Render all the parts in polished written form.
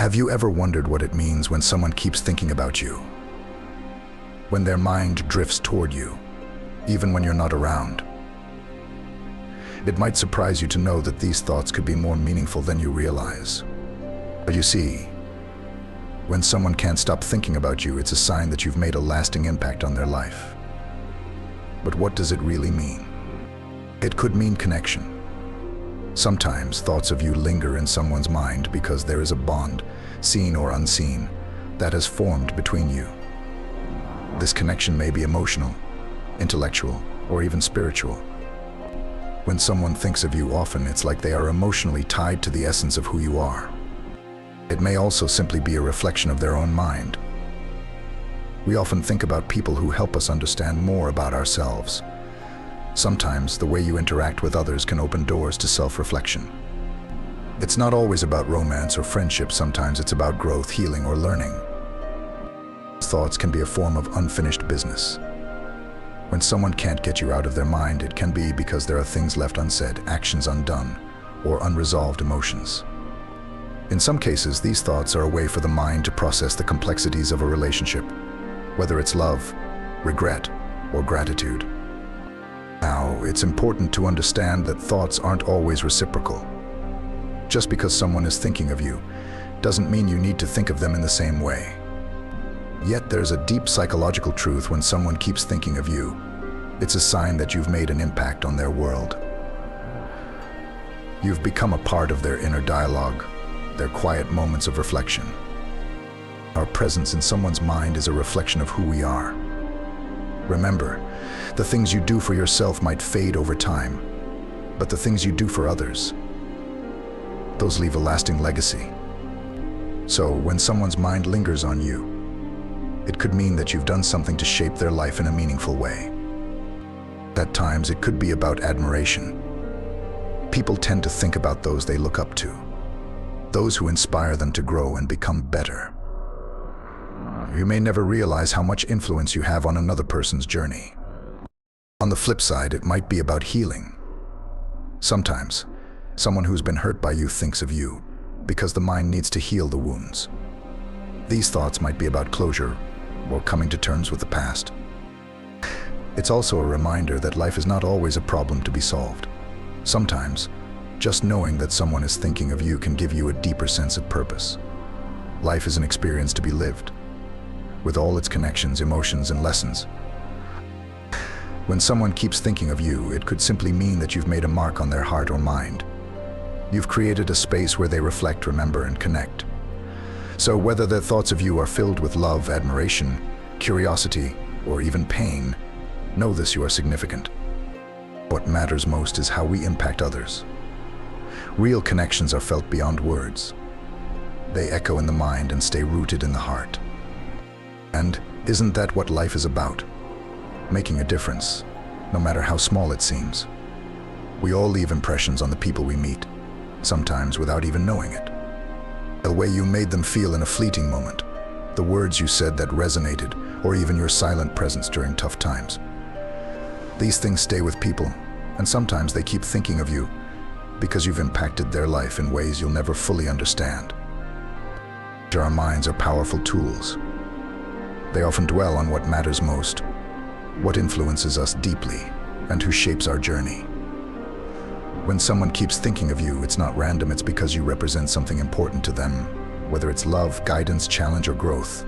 Have you ever wondered what it means when someone keeps thinking about you? When their mind drifts toward you, even when you're not around? It might surprise you to know that these thoughts could be more meaningful than you realize. But you see, when someone can't stop thinking about you, it's a sign that you've made a lasting impact on their life. But what does it really mean? It could mean connection. Sometimes thoughts of you linger in someone's mind because there is a bond, seen or unseen, that has formed between you. This connection may be emotional, intellectual, or even spiritual. When someone thinks of you often, it's like they are emotionally tied to the essence of who you are. It may also simply be a reflection of their own mind. We often think about people who help us understand more about ourselves. Sometimes the way you interact with others can open doors to self-reflection. It's not always about romance or friendship. Sometimes it's about growth, healing, or learning. Thoughts can be a form of unfinished business. When someone can't get you out of their mind, it can be because there are things left unsaid, actions undone, or unresolved emotions. In some cases, these thoughts are a way for the mind to process the complexities of a relationship, whether it's love, regret, or gratitude. Now, it's important to understand that thoughts aren't always reciprocal. Just because someone is thinking of you doesn't mean you need to think of them in the same way. Yet there's a deep psychological truth: when someone keeps thinking of you, it's a sign that you've made an impact on their world. You've become a part of their inner dialogue, their quiet moments of reflection. Our presence in someone's mind is a reflection of who we are. Remember, the things you do for yourself might fade over time, but the things you do for others, those leave a lasting legacy. So when someone's mind lingers on you, it could mean that you've done something to shape their life in a meaningful way. At times, it could be about admiration. People tend to think about those they look up to, those who inspire them to grow and become better. You may never realize how much influence you have on another person's journey. On the flip side, it might be about healing. Sometimes, someone who's been hurt by you thinks of you because the mind needs to heal the wounds. These thoughts might be about closure or coming to terms with the past. It's also a reminder that life is not always a problem to be solved. Sometimes, just knowing that someone is thinking of you can give you a deeper sense of purpose. Life is an experience to be lived, with all its connections, emotions, and lessons. When someone keeps thinking of you, it could simply mean that you've made a mark on their heart or mind. You've created a space where they reflect, remember, and connect. So whether their thoughts of you are filled with love, admiration, curiosity, or even pain, know this: you are significant. What matters most is how we impact others. Real connections are felt beyond words. They echo in the mind and stay rooted in the heart. And isn't that what life is about? Making a difference, no matter how small it seems. We all leave impressions on the people we meet, sometimes without even knowing it. The way you made them feel in a fleeting moment, the words you said that resonated, or even your silent presence during tough times. These things stay with people, and sometimes they keep thinking of you because you've impacted their life in ways you'll never fully understand. Our minds are powerful tools. They often dwell on what matters most, what influences us deeply, and who shapes our journey. When someone keeps thinking of you, it's not random. It's because you represent something important to them, whether it's love, guidance, challenge, or growth.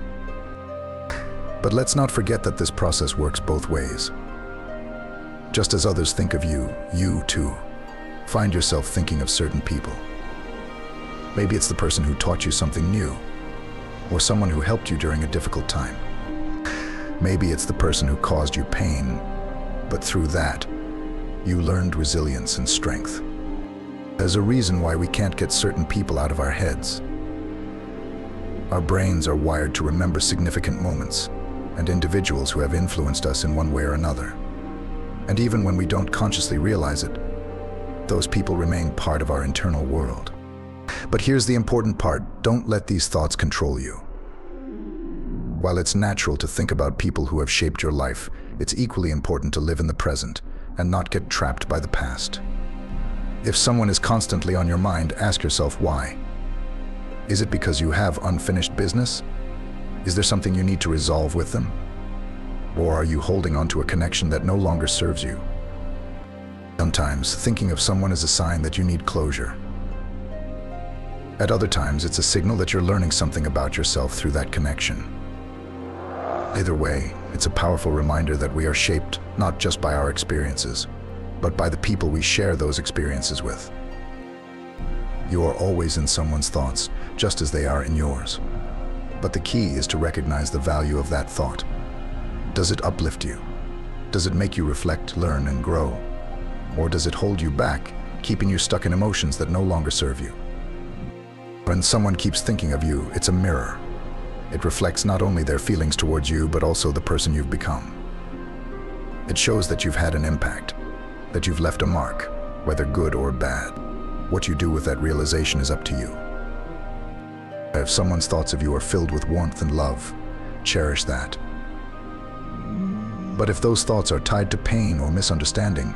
But let's not forget that this process works both ways. Just as others think of you, you too find yourself thinking of certain people. Maybe it's the person who taught you something new, or someone who helped you during a difficult time. Maybe it's the person who caused you pain, but through that, you learned resilience and strength. There's a reason why we can't get certain people out of our heads. Our brains are wired to remember significant moments and individuals who have influenced us in one way or another. And even when we don't consciously realize it, those people remain part of our internal world. But here's the important part: don't let these thoughts control you. While it's natural to think about people who have shaped your life, it's equally important to live in the present and not get trapped by the past. If someone is constantly on your mind, ask yourself why. Is it because you have unfinished business? Is there something you need to resolve with them? Or are you holding on to a connection that no longer serves you? Sometimes, thinking of someone is a sign that you need closure. At other times, it's a signal that you're learning something about yourself through that connection. Either way, it's a powerful reminder that we are shaped not just by our experiences, but by the people we share those experiences with. You are always in someone's thoughts, just as they are in yours. But the key is to recognize the value of that thought. Does it uplift you? Does it make you reflect, learn, and grow? Or does it hold you back, keeping you stuck in emotions that no longer serve you? When someone keeps thinking of you, it's a mirror. It reflects not only their feelings towards you, but also the person you've become. It shows that you've had an impact, that you've left a mark, whether good or bad. What you do with that realization is up to you. If someone's thoughts of you are filled with warmth and love, cherish that. But if those thoughts are tied to pain or misunderstanding,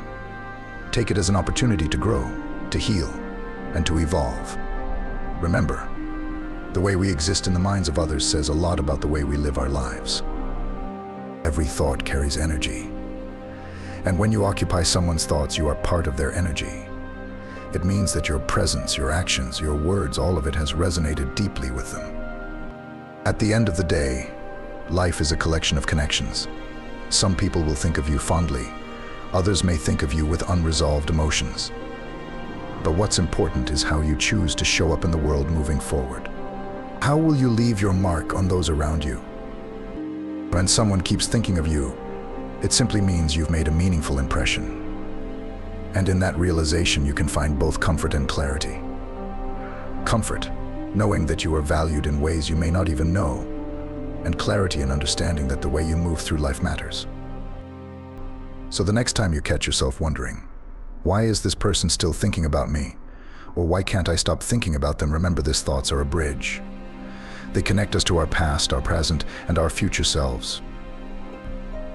take it as an opportunity to grow, to heal, and to evolve. Remember, the way we exist in the minds of others says a lot about the way we live our lives. Every thought carries energy. And when you occupy someone's thoughts, you are part of their energy. It means that your presence, your actions, your words, all of it has resonated deeply with them. At the end of the day, life is a collection of connections. Some people will think of you fondly. Others may think of you with unresolved emotions. But what's important is how you choose to show up in the world moving forward. How will you leave your mark on those around you? When someone keeps thinking of you, it simply means you've made a meaningful impression. And in that realization, you can find both comfort and clarity. Comfort, knowing that you are valued in ways you may not even know, and clarity in understanding that the way you move through life matters. So the next time you catch yourself wondering, why is this person still thinking about me? Or why can't I stop thinking about them? Remember, these thoughts are a bridge. They connect us to our past, our present, and our future selves.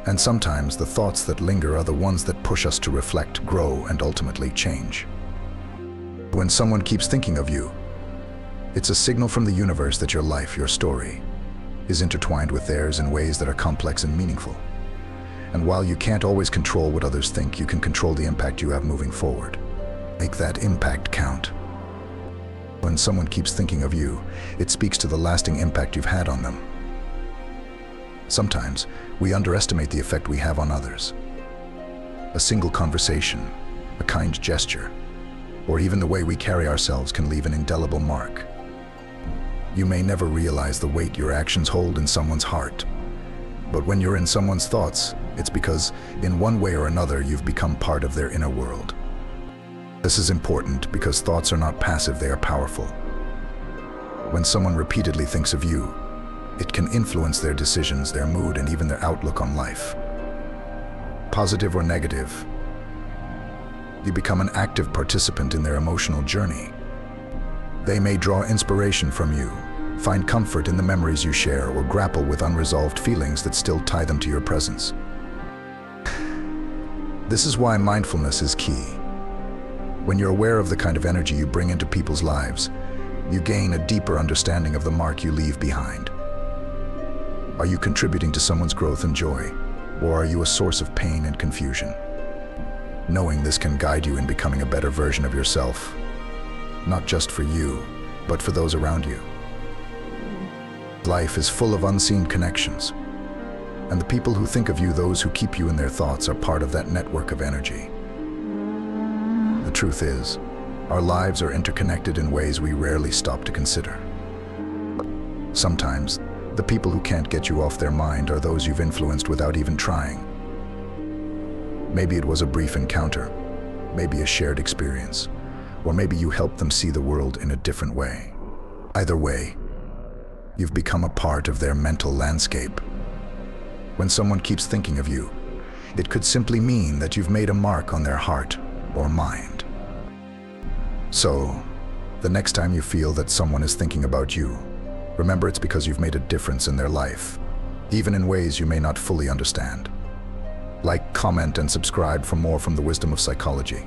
And sometimes the thoughts that linger are the ones that push us to reflect, grow, and ultimately change. When someone keeps thinking of you, it's a signal from the universe that your life, your story, is intertwined with theirs in ways that are complex and meaningful. And while you can't always control what others think, you can control the impact you have moving forward. Make that impact count. When someone keeps thinking of you, it speaks to the lasting impact you've had on them. Sometimes, we underestimate the effect we have on others. A single conversation, a kind gesture, or even the way we carry ourselves can leave an indelible mark. You may never realize the weight your actions hold in someone's heart. But when you're in someone's thoughts, it's because, in one way or another, you've become part of their inner world. This is important because thoughts are not passive, they are powerful. When someone repeatedly thinks of you, it can influence their decisions, their mood, and even their outlook on life. Positive or negative, you become an active participant in their emotional journey. They may draw inspiration from you, find comfort in the memories you share, or grapple with unresolved feelings that still tie them to your presence. This is why mindfulness is key. When you're aware of the kind of energy you bring into people's lives, you gain a deeper understanding of the mark you leave behind. Are you contributing to someone's growth and joy, or are you a source of pain and confusion? Knowing this can guide you in becoming a better version of yourself, not just for you, but for those around you. Life is full of unseen connections, and the people who think of you, those who keep you in their thoughts, are part of that network of energy. The truth is, our lives are interconnected in ways we rarely stop to consider. Sometimes, the people who can't get you off their mind are those you've influenced without even trying. Maybe it was a brief encounter, maybe a shared experience, or maybe you helped them see the world in a different way. Either way, you've become a part of their mental landscape. When someone keeps thinking of you, it could simply mean that you've made a mark on their heart or mind. So, the next time you feel that someone is thinking about you, remember it's because you've made a difference in their life, even in ways you may not fully understand. Like, comment, and subscribe for more from the Wisdom of Psychology.